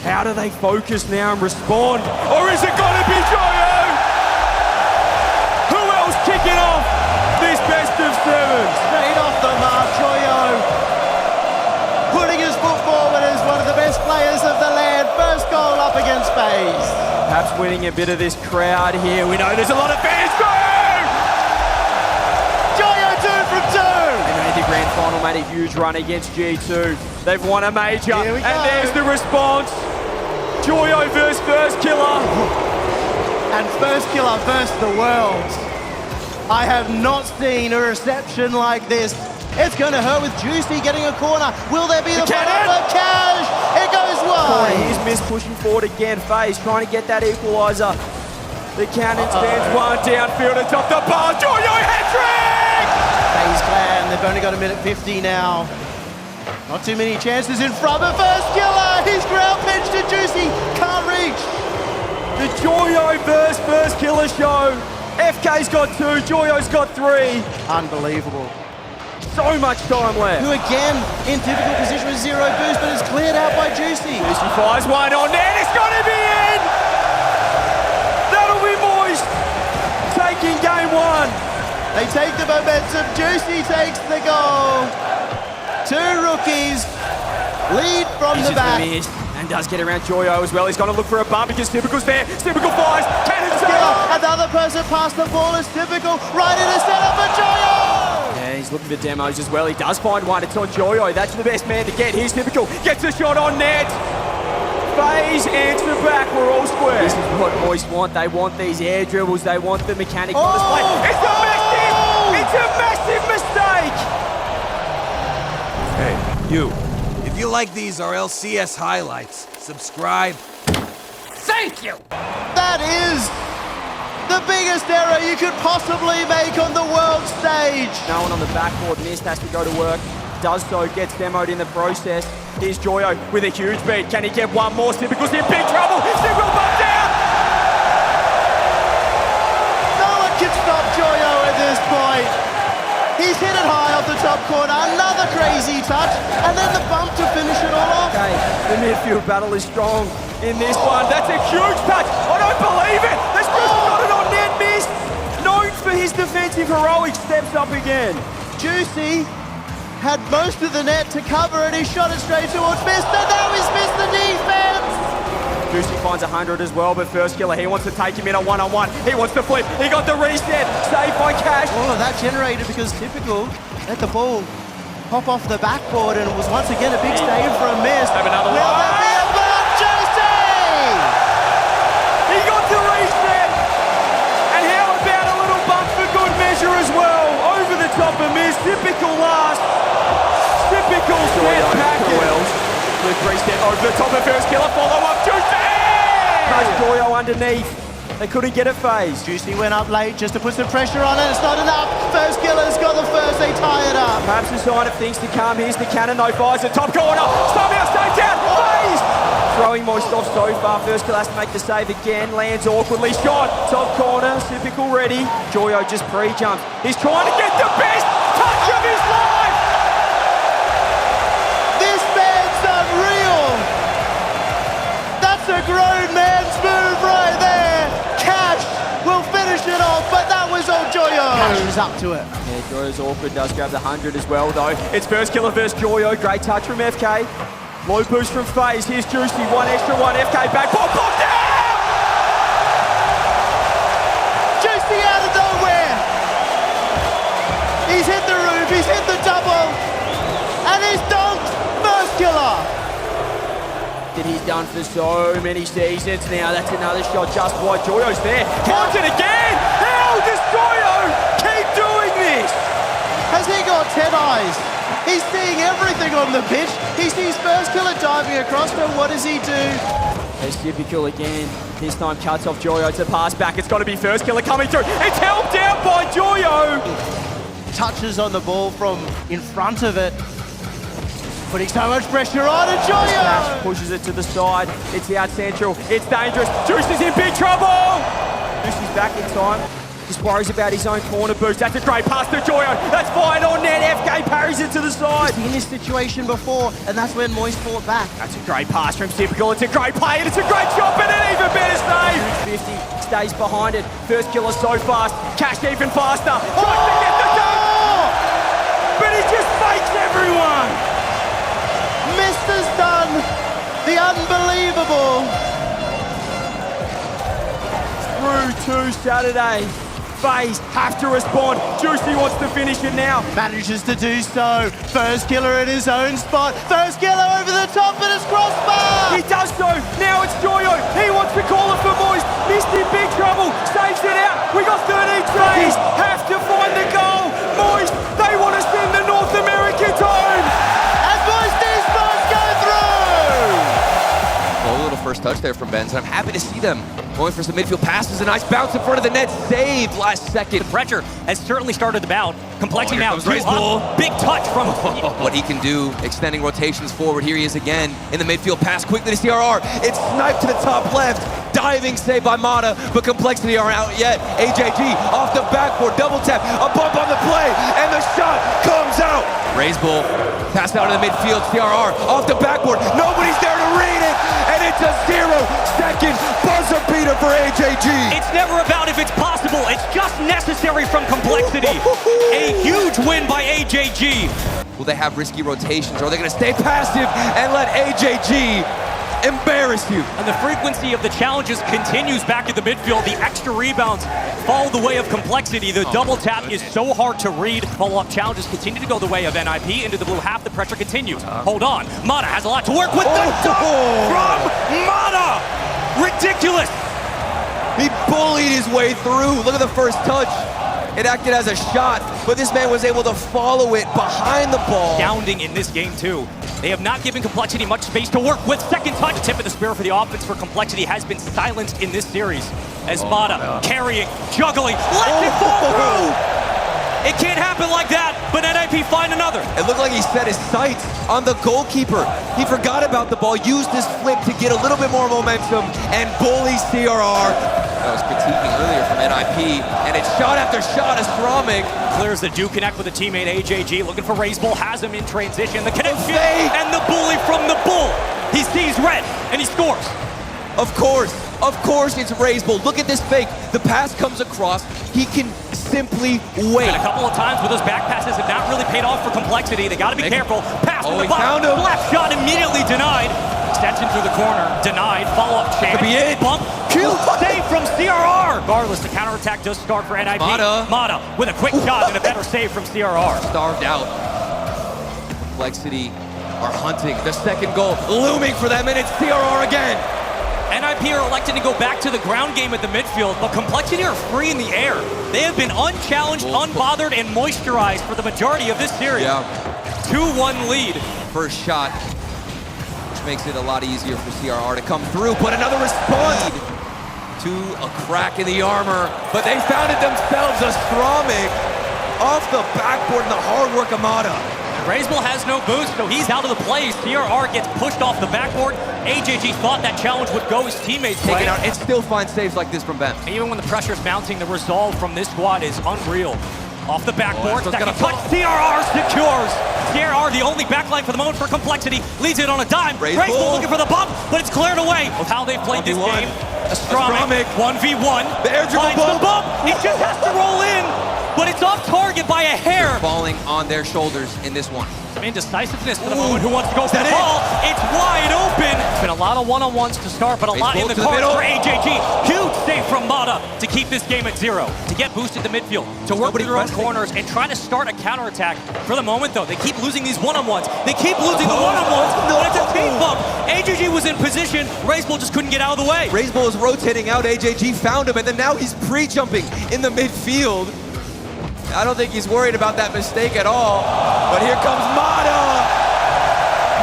How do they focus now and respond? Or is it gonna be Joyo? Who else kicking off this best of sevens? Straight off the mark, Joyo putting his foot forward as one of the best players of the land. First goal up against Faze. Perhaps winning a bit of this crowd here. We know there's a lot of fans. Go! Joyo 2 from 2. They made the grand final, made a huge run against G2. They've won a major, and there's the response. Joyo versus Firstkiller. And Firstkiller versus the world. I have not seen a reception like this. It's going to hurt with Juicy getting a corner. Will there be the follow-up of Cash? It goes wide. He's missed pushing forward again. Faze trying to get that equaliser. The cannon stands one downfield atop the bar. Joyo hat-trick! Faze clan, they've only got a minute 50 now. Not too many chances in front of Firstkiller. He's ground pitch to Juicy. Can't reach. The Joyo versus Firstkiller show. FK's got 2, Joyo's got 3. Unbelievable. So much time left. Who again in difficult position with 0 boost, but it's cleared out by Juicy. Juicy fires one on net. It's got to be in. That'll be moist. Taking game 1. They take the momentum. Juicy takes the goal. 2 rookies lead from the back. And does get around Joyo as well. He's going to look for a bump because Sypical's there. Sypical fires. Cannon's there. Another person past the ball is Sypical. Right in the setup for Joyo. Yeah, he's looking for demos as well. He does find one. It's on Joyo. That's the best man to get. Here's Sypical. Gets a shot on net. Faze answer back. We're all square. This is what boys want. They want these air dribbles. They want the mechanic on display. It's a massive! It's a massive mistake! Hey, you. If you like these RLCS highlights, subscribe. Thank you! That is the biggest error you could possibly make on the world stage. No one on the backboard missed, has to go to work. Does so, gets demoed in the process. Here's Joyo with a huge beat. Can he get one more? Sypical's in big trouble. Sypical bumped down! No one can stop Joyo at this point. He's hit it high off the top corner. Another crazy touch. And then the bump to finish it all off. Okay, the midfield battle is strong in this one. That's a huge touch. I don't believe it. This person got it on net, missed. Known for his defensive heroics, steps up again. Juicy had most of the net to cover and he shot it straight towards Mr. Now he's missed the defense. Juicy finds 100 as well, but Firstkiller, he wants to take him in a one-on-one. He wants to flip. He got the reset. Saved by Cash. All of that generated because Sypical let the ball pop off the backboard and it was once again a big save for a miss. Have another Will one. there be a bump? Juicy! He got the reset. And how about a little bump for good measure as well? Over the top of miss. Sypical last. Sypical set package. Luke reset over the top of Firstkiller. Follow up. Juicy! Nice Joyo underneath. They couldn't get it, Faze. Juicy went up late just to put some pressure on it. It's not enough. Firstkiller's got the first. They tie it up. Perhaps a sign of things to come. Here's the cannon, though. Fires the top corner. Somehow saved down. Faze! Throwing moist off so far. Firstkiller has to make the save again. Lands awkwardly. Shot. Top corner. Sypical ready. Joyo just pre-jumps. He's trying to get the best touch of his life. This man's unreal. That's a grown man's move right there. Cash will finish it off, but that was on Joyo. Cash is up to it. Yeah, Joyo's awkward. Does grab the 100 as well, though. It's Firstkiller versus Joyo. Great touch from FK. Low boost from Faze. Here's Juicy. One extra one. FK back. Ball popped down! Juicy out of nowhere. He's hit the roof. He's hit the double. And he's dunked Firstkiller. That he's done for so many seasons now. That's another shot just wide. Joyo's there. Counts it again! How does Joyo keep doing this? Has he got 10 eyes? He's seeing everything on the pitch. He sees Firstkiller diving across, but what does he do? There's Sypical again. This time cuts off Joyo to pass back. It's got to be Firstkiller coming through. It's helped out by Joyo! Touches on the ball from in front of it. Putting so much pressure on it, Joyo! Smash pushes it to the side. It's out central. It's dangerous. Juice is in big trouble! Juice is back in time. Just worries about his own corner boost. That's a great pass to Joyo. That's fine on net. FK parries it to the side. Seen this situation before, and that's when Moist fought back. That's a great pass from Sypical. It's a great play, and it's a great shot, but an even better save. 50 stays behind it. Firstkiller so fast. Cashed even faster. Tries to get the done. But he just fakes everyone. Mister's done the unbelievable. Through to Saturday. Faze have to respond. Juicy wants to finish it now. Manages to do so. Firstkiller in his own spot. Firstkiller over the top, but it's crossbar. He does so. Now it's Joyo. He wants to call it for Moist. Missed in big trouble. Saves it out. We got 13 seconds. Have to find the goal. Moist, they want to send the North Americans home. And Moist Esports go through. Well, a little first touch there from Bemmz, and I'm happy to see them going for some midfield passes. A nice bounce in front of the net, saved last second. The pressure has certainly started to mount. Complexity now, big touch from... What he can do, extending rotations forward. Here he is again in the midfield pass, quickly to CRR. It's sniped to the top left. Diving save by Motta, but Complexity aren't out yet. AJG off the backboard, double tap, a bump on the play, and the shot comes out. Raise Bull, pass out in the midfield, CRR off the backboard. Nobody's there to read it, and it's a 0-second buzzer beater for AJG. It's never about if it's possible, it's just necessary from Complexity. A huge win by AJG. Will they have risky rotations, or are they going to stay passive and let AJG embarrass you? And the frequency of the challenges continues back at the midfield. The extra rebounds follow the way of Complexity. The double tap is so hard to read. Follow-up challenges continue to go the way of NIP. Into the blue half, the pressure continues. Hold on. Motta has a lot to work with. The dunk from Motta! Ridiculous! He bullied his way through. Look at the first touch. It acted as a shot, but this man was able to follow it behind the ball. Astounding in this game, too. They have not given Complexity much space to work with. Second touch, the tip of the spear for the offense for Complexity has been silenced in this series. As Motta carrying, juggling, lets it fall through! It can't happen like that, but NIP find another. It looked like he set his sights on the goalkeeper. He forgot about the ball, used his flip to get a little bit more momentum, and bully CRR. That was critiquing earlier from NIP, and it's shot after shot. Aztromick clears the do connect with a teammate AJG, looking for Raise Bull, has him in transition. The connection, and the bully from the bull. He sees red, and he scores. Of course, it's Raise Bull. Look at this fake. The pass comes across. He can simply wait. And a couple of times where those back passes have not really paid off for Complexity. They got to be careful. Pass in the box. Left shot immediately denied. Extension through the corner. Denied. Follow-up chance. Could be it. Bump. Kill. Save from CRR. Regardless, the counterattack does start for NIP. Motta with a quick shot and a better save from CRR. Starved out. Complexity are hunting the second goal. Looming for them, and it's CRR again. NIP are elected to go back to the ground game at the midfield, but Complexity are free in the air. They have been unchallenged, unbothered, and moisturized for the majority of this series. Yeah. 2-1 lead. First shot, which makes it a lot easier for CRR to come through, but another response to a crack in the armor, but they found it themselves. Aztromick off the backboard and the hard work of Motta. Raise Bull has no boost, so he's out of the play. CRR gets pushed off the backboard. AJG thought that challenge would go his teammates' way. Taken out, and still find saves like this from Bemmz. Even when the pressure's mounting, the resolve from this squad is unreal. Off the backboard, second touch, CRR secures. CRR, the only backline for the moment for Complexity, leads it on a dime. Raise Bull looking for the bump, but it's cleared away. With how they've played this game, Aztromick 1v1. The air dribble bump. He just has to roll in, but it's off target by a hair. Falling on their shoulders in this one. Some indecisiveness for the moment. Who wants to go for the ball? It's wide open. It's been a lot of one-on-ones to start, but a lot in the cards for AJG. Huge save from Motta to keep this game at 0. To get boosted to midfield, to work with their own corners, and try to start a counterattack. For the moment, though, they keep losing these one-on-ones. They keep losing the one-on-ones, but it's a team bump. AJG was in position. Raise Bull just couldn't get out of the way. Raise Bull is rotating out. AJG found him, and then now he's pre-jumping in the midfield. I don't think he's worried about that mistake at all. But here comes Motta.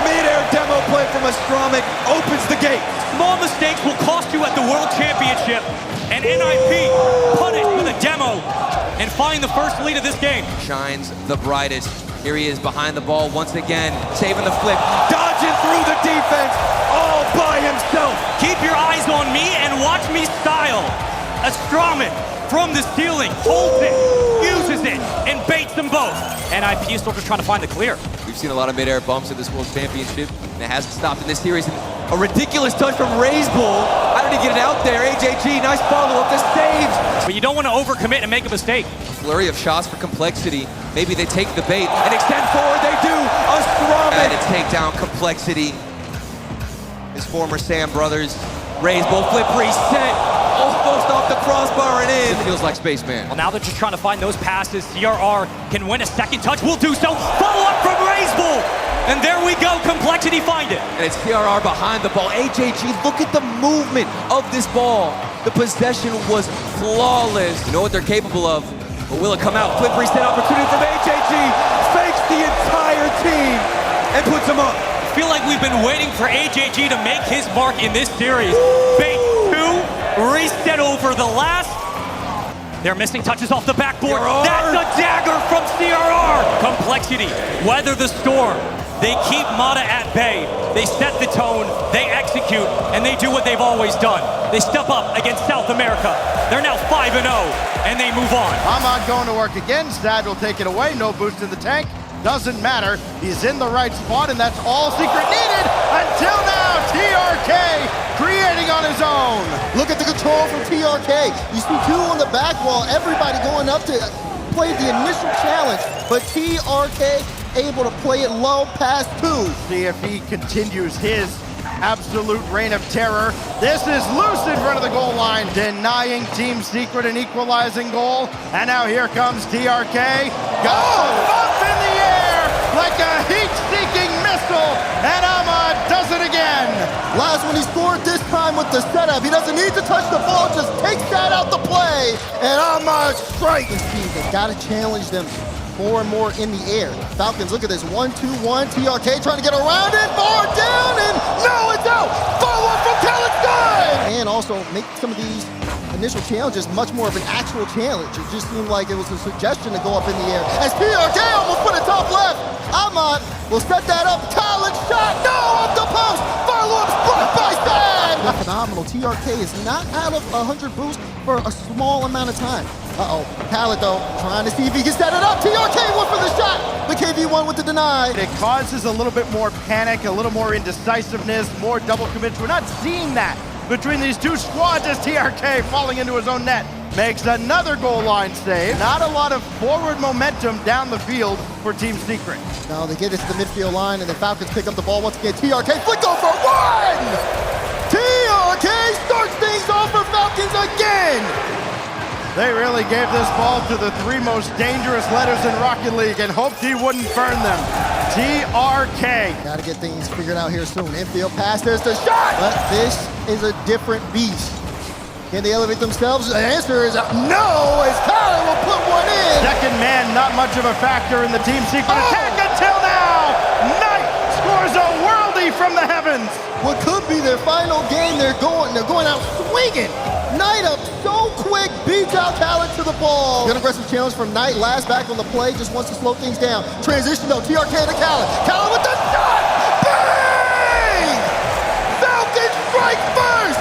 Mid-air demo play from Aztromick opens the gate. Small mistakes will cost you at the World Championship. And NIP punished with a demo and find the first lead of this game. Shines the brightest. Here he is behind the ball once again, saving the flip, dodging through the defense all by himself. Keep your eyes on me and watch me style. Aztromick from the ceiling, holds it, uses it, and baits them both. And IP still just trying to find the clear. We've seen a lot of mid-air bumps at this World Championship, and it hasn't stopped in this series. And a ridiculous touch from RazeBull. How did he get it out there? AJG, nice follow-up, the saves. But you don't want to overcommit and make a mistake. Flurry of shots for Complexity. Maybe they take the bait and extend forward. They do. Aztromick. And to take down Complexity. His former Sam brothers. RazeBull flip reset. Almost off the crossbar and in. It feels like Spaceman. Well, now they're just trying to find those passes. CRR can win a second touch. Will do so. Follow up from RazeBull. And there we go. Complexity find it. And it's CRR behind the ball. AJG, look at the movement of this ball. The possession was flawless. You know what they're capable of. But will it come out? Flip reset opportunity from AJG. Fakes the entire team and puts him up. I feel like we've been waiting for AJG to make his mark in this series. Bait 2, reset over the last. They're missing touches off the backboard. CRR. That's a dagger from CRR. Complexity, weather the storm. They keep Motta at bay. They set the tone, they execute, and they do what they've always done. They step up against South America. They're now 5-0, and they move on. Ahmad going to work again. Sad will take it away. No boost in the tank. Doesn't matter. He's in the right spot, and that's all Secret needed until now. TRK creating on his own. Look at the control from TRK. You see two on the back wall. Everybody going up to play the initial challenge, but TRK able to play it low past 2. See if he continues his absolute reign of terror. This is loose in front of the goal line, denying Team Secret an equalizing goal. And now here comes TRK. Up in the air like a heat-seeking missile, and Ahmad does it again. Last one he scored, this time with the setup. He doesn't need to touch the ball, just takes that out the play. And Ahmad strikes. They gotta challenge them more and more in the air. Falcons, look at this, 1-2-1, TRK trying to get around it, bar down, and no, it's out! Follow up from Palestine! And also make some of these initial challenges much more of an actual challenge. It just seemed like it was a suggestion to go up in the air. As TRK almost put it top left, Ahmad will set that up, college shot, no, off the post! Follow up, blocked by Stan! Phenomenal, TRK is not out of 100 boost for a small amount of time. Uh-oh, Khaled though, trying to see if he can set it up. TRK went for the shot, but KV1 with the deny. It causes a little bit more panic, a little more indecisiveness, more double commits. We're not seeing that between these two squads as TRK falling into his own net. Makes another goal line save. Not a lot of forward momentum down the field for Team Secret. Now they get it to the midfield line and the Falcons pick up the ball once again. TRK flick over one! TRK starts things off for Falcons again! They really gave this ball to the 3 most dangerous letters in Rocket League and hoped he wouldn't burn them. TRK. Gotta get things figured out here soon. Infield pass, there's the shot! But this is a different beast. Can they elevate themselves? The answer is no, as Tyler will put one in. Second man, not much of a factor in the Team Secret attack until now. Knight scores a worldie from the heavens. What could be their final game, they're going out swinging. Knight up so quick, beats out Khaled to the ball. Good aggressive challenge from Knight, last back on the play, just wants to slow things down. Transition though, TRK to Khaled. Khaled with the shot! Bang! Falcons strike first!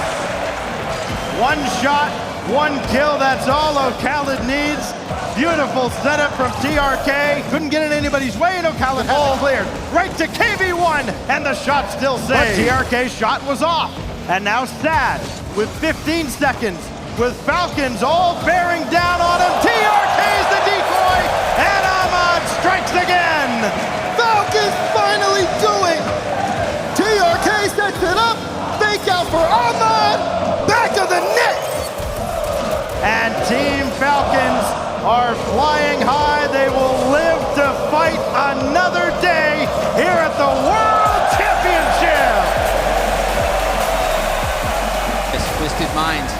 1 shot, 1 kill, that's all Khaled needs. Beautiful setup from TRK. Couldn't get in anybody's way, no Khaled has it cleared. Right to KV1, and the shot still saved. But TRK's shot was off. And now Sad with 15 seconds, with Falcons all bearing down on him. TRK's the decoy, and Ahmad strikes again. Falcons finally do it. TRK sets it up, fake out for Ahmad, back of the net. And Team Falcons are flying high. They will live to fight another day here at the World Championship. Twisted minds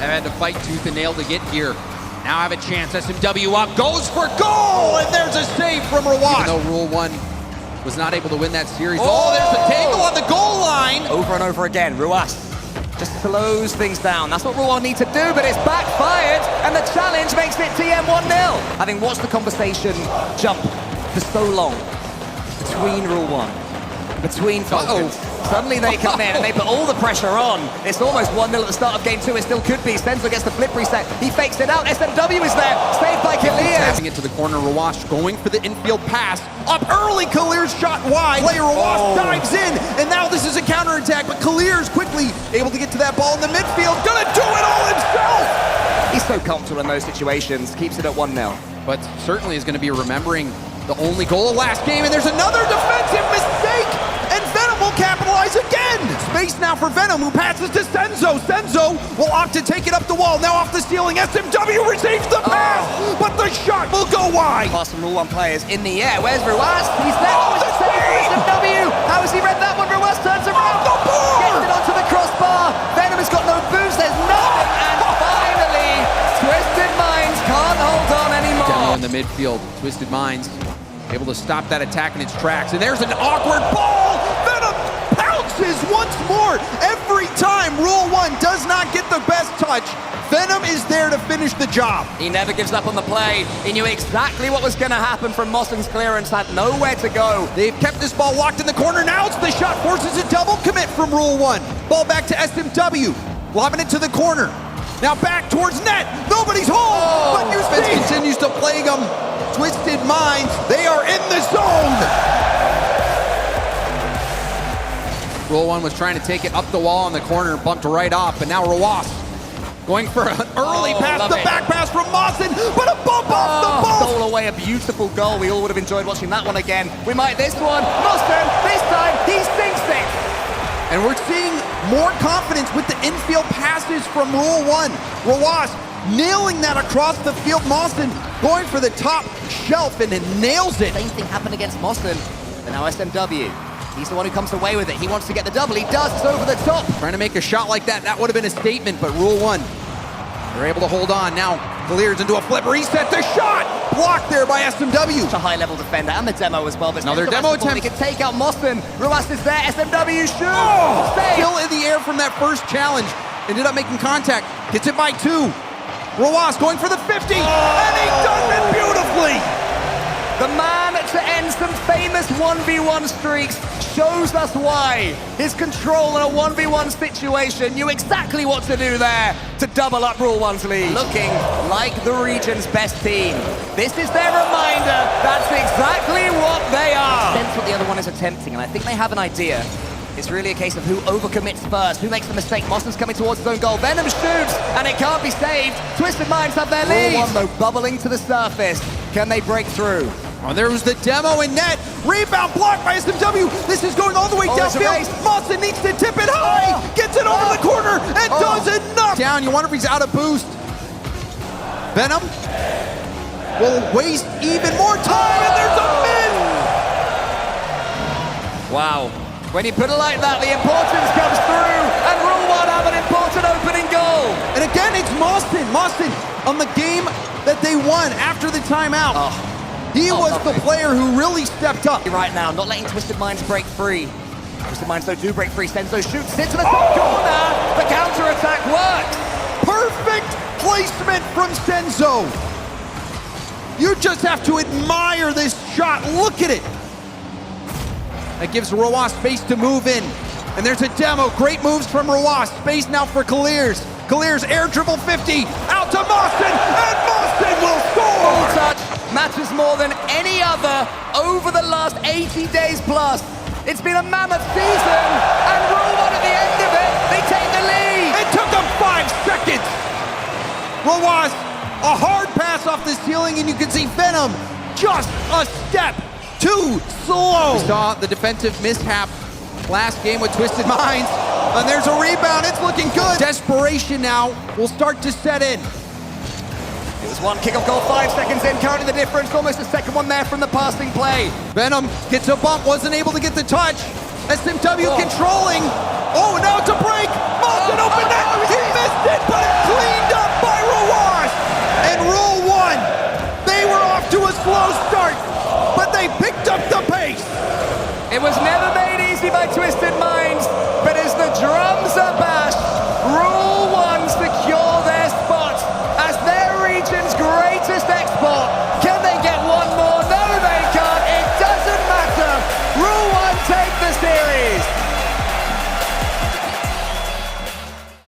have had to fight tooth and nail to get here. Now have a chance. SMW up, goes for goal, and there's a save from Rawat. Even though Rule 1 was not able to win that series. Oh, there's the tangle on the goal line. Over and over again, Rawat just slows things down. That's what Rawat need to do, but it's backfired, and the challenge makes it TM 1-0. Having watched the conversation jump for so long between Rule 1, between Falcons, Suddenly they come in and they put all the pressure on. It's almost 1-0 at the start of game 2. It still could be. Senzo gets the flip reset. He fakes it out. SMW is there. Saved by Kalir. Tapping it to the corner, Rawash going for the infield pass. Up early, Kalir's shot wide. Player Rawash dives in, and now this is a counterattack, but Kalir's quickly able to get to that ball in the midfield. Gonna do it all himself! He's so comfortable in those situations. Keeps it at 1-0. But certainly is gonna be remembering the only goal of last game, and there's another defensive mistake! And Venom will capitalize again! Space now for Venom, who passes to Senzo. Senzo will opt to take it up the wall. Now off the ceiling, SMW receives the pass, but the shot will go wide. Pass from Rule 1 players in the air. Where's Ruas? He's there. Oh, it's a save for SMW! How has he read that one? Ruas turns around. The board! Gets it onto the crossbar. Venom has got no boost. There's nothing. And finally, Twisted Minds can't hold on anymore. Demo in the midfield, Twisted Minds able to stop that attack in its tracks, and there's an awkward ball! Venom pounces once more! Every time Rule 1 does not get the best touch, Venom is there to finish the job. He never gives up on the play. He knew exactly what was going to happen from Mossen's clearance, had nowhere to go. They've kept this ball locked in the corner, now it's the shot, forces a double commit from Rule 1. Ball back to SMW, lobbing it to the corner. Now back towards net, nobody's home, but Defense continues to plague them. Twisted Minds, they are in the zone! Rule 1 was trying to take it up the wall on the corner, bumped right off, but now Rawas going for an early pass, the back pass from Mawson, but a bump off the ball! Stole away a beautiful goal. We all would have enjoyed watching that one again. We might this one. Mawson, this time, he sinks it! And we're seeing more confidence with the infield passes from Rule 1. Rawas nailing that across the field. Mawson going for the top shelf and it nails it. Same thing happened against Mawson, but now SMW. He's the one who comes away with it. He wants to get the double. He does. It's over the top. Trying to make a shot like that, that would have been a statement, but Rule 1, they're able to hold on. Now clears into a flip, reset the shot! Blocked there by SMW. Such a high-level defender, and the demo as well. But another demo attempt. He can take out Mawson. Ruas is there. SMW shoots. Oh! Still in the air from that first challenge. Ended up making contact. Gets it by 2. Rawas going for the 50, and he does it beautifully! The man to end some famous 1v1 streaks shows us why. His control in a 1v1 situation knew exactly what to do there to double up Rule 1's lead. Looking like the region's best team. This is their reminder that's exactly what they are. Sense what the other one is attempting, and I think they have an idea. It's really a case of who overcommits first, who makes the mistake. Mawson's coming towards his own goal. Venom shoots, and it can't be saved. Twisted Minds have their lead. Rule 1, though, bubbling to the surface. Can they break through? Oh, there was the demo in net. Rebound blocked by SMW. This is going all the way downfield. Mawson needs to tip it high. Gets it over the corner and does enough. Down, you wonder if he's out of boost. Venom will waste even more time, and there's a miss. Wow. When you put it like that, the importance comes through, and Rule 1 have an important opening goal. And again, it's Mawson. Mawson on the game that they won after the timeout. He was the player who really stepped up. Right now, not letting Twisted Minds break free. Twisted Minds, though, do break free. Senzo shoots it to the top corner. The counter-attack works. Perfect placement from Senzo. You just have to admire this shot. Look at it. That gives Rawas space to move in. And there's a demo. Great moves from Rawas. Space now for Kalir's. Kalir's air dribble 50. Out to Mawson. And Mawson will score. Full touch matters more than any other over the last 80 days plus. It's been a mammoth season. And Rule 1 at the end of it, they take the lead. It took them 5 seconds. Rawas, a hard pass off the ceiling, and you can see Venom just a step too slow. We saw the defensive mishap last game with Twisted Minds, and there's a rebound. It's looking good. Desperation now will start to set in. It was one kickoff goal, 5 seconds in, counting the difference. Almost a second one there from the passing play. Venom gets a bump, wasn't able to get the touch. SMW controlling. Oh, now it's a break. Mawson open net. He missed it, but it's cleaned up by Rawas. And Rule 1, they were off to a slow start, but they picked up the pace. It was never made easy by Twisted